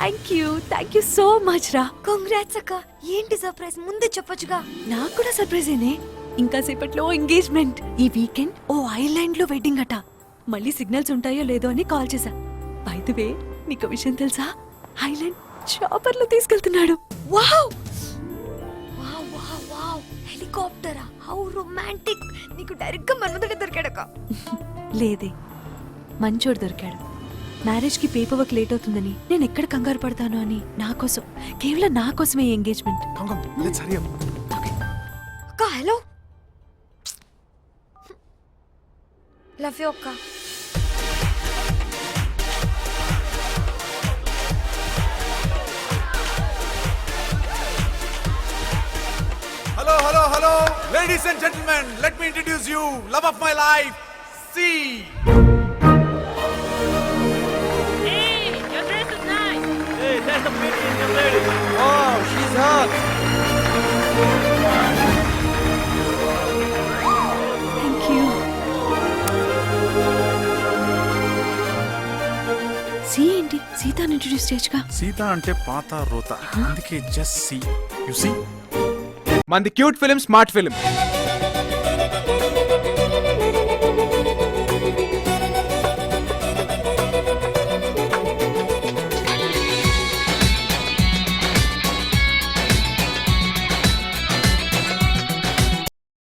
Thank you so much రా. Congrats అక్క. ఏంటి సర్ప్రైజ్ ముందే చెప్పొచ్చుగా. నాకు కూడా సర్ప్రైజ్ ఏనే. ఇంకా సేపట్లో ఎంగేజ్మెంట్. ఈ వీకెండ్ ఓ ఐలాండ్ లో వెడ్డింగ్ అట. మళ్ళీ సిగ్నల్స్ ఉంటాయో లేదో అని కాల్ చేశా. బై ది వే నీకు విషయం తెలుసా? ఐలాండ్ చాపర్ లో తీసుకెళ్తున్నాడు. Wow wow wow wow. హెలికాప్టరా? How romantic. నీకు డైరెక్ట్ గా మన్మధుడే దొరికాడక్క. లేదే, మంచోడు దొరికాడు. మ్యారేజ్ కి పేపర్ వర్క్ లేట్ అవుతుందని నేను ఎక్కడ కంగారు పడతాను అని నా కోసం, కేవలం నా కోసమే ఎంగేజ్మెంట్. అక్క హలో. లవ్ యూ అక్క. Hello, ladies and gentlemen, let me introduce you, love of my life, C. Hey, your dress is nice. Hey, that's the pretty Indian lady. Wow, she's hot. Thank you. C ఏంటి? సీతాని introduce చేయొచ్చుగా. సీత అంటే పాత రోత, అందుకే just C. You see, మంది cute film smart film.